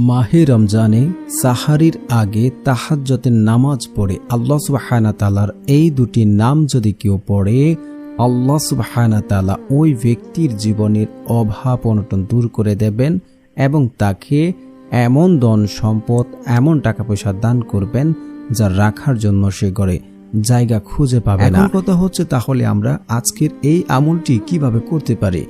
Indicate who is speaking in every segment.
Speaker 1: মাহে রমজানে সাহারির আগে তাহাজ্জুদের নামাজ পড়ে আল্লাহ সুবহানাহু তাআলার এই দুটি নাম যদি কেউ পড়ে, আল্লাহ সুবহানাহু তাআলা ওই ব্যক্তির জীবনের অভাব অনটন দূর করে দেবেন এবং তাকে এমন ধন সম্পদ, এমন টাকা পয়সা দান করবেন যা রাখার জন্য সে ঘরে জায়গা খুঁজে পাবে না। এখন কথা হচ্ছে, তাহলে আমরা আজকের এই আমলটি কিভাবে করতে পারি?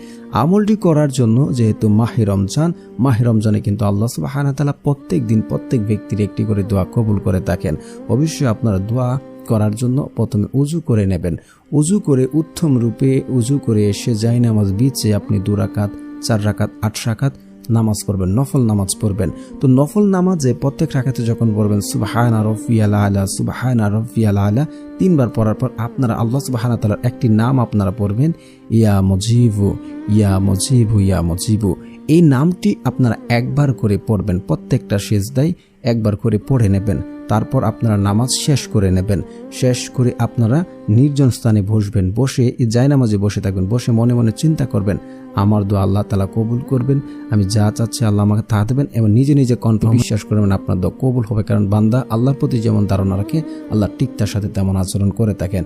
Speaker 1: আমলটি করার জন্য যেহেতু মাহে রমজানে কিন্তু আল্লাহ সুবহানাহু তাআলা প্রত্যেক দিন প্রত্যেক ব্যক্তির একটি করে দোয়া কবুল করে থাকেন। অবশ্যই আপনারা দোয়া করার জন্য প্রথমে উজু করে নেবেন। উজু করে উত্তম রূপে উজু করে এসে জায়নামাজ বিছে আপনি 2 রাকাত 4 রাকাত 8 রাকাত নামাজ পড়বেন, নফল নামাজ পড়বেন। তো নফল নামাজে প্রত্যেক রাকাতে যখন পড়বেন সুবহানা রাব্বিয়াল আলা, সুবহানা রাব্বিয়াল আলা 3 বার পড়ার পর আপনারা আল্লাহ সুবহানাহু তাআলার একটি নাম আপনারা পড়বেন, ইয়া মুজিবু ইয়া মুজিবু ইয়া মুজিবু। এই নামটি আপনারা একবার করে পড়বেন, প্রত্যেকটা সিজদায় একবার করে পড়ে নেবেন। তারপর আপনারা নামাজ শেষ করে নেবেন। শেষ করে আপনারা নির্জন স্থানে বসবেন, বসে জায়নামাজে বসে থাকবেন। বসে মনে মনে চিন্তা করবেন, আমার দোয়া আল্লাহ তাআলা কবুল করবেন, আমি যা চাচ্ছি আল্লাহ আমাকে তা দেবেন, এবং নিজে নিজে কণ্ঠ বিশ্বাস করবেন আপনার দোয়া কবুল হবে। কারণ বান্দা আল্লাহর প্রতি যেমন ধারণা রাখে, আল্লাহ ঠিক তার সাথে তেমন আচরণ করে থাকেন।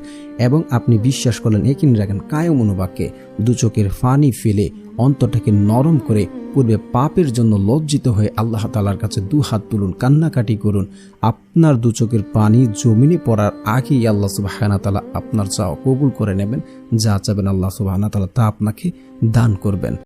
Speaker 1: এবং আপনি বিশ্বাস করলেন, একিন রাখেন, কায়ম অনুবাক্যে 2 চোখের পানি ফেলে অন্তরটাকে নরম করে পূর্বে পাপের জন্য লজ্জিত হয়ে আল্লাহ তাআলার কাছে 2 হাত তুলুন, কান্নাকাটি করুন। আপনার 2 চোখের পানি জমিনে পড়ার আগেই আল্লাহ সুবহানাহু তাআলা আপনার চাওয়া কবুল করে নেবেন। যা চাবেন আল্লাহ সুবহানাহু তাআলা তা আপনাকে দান করবেন।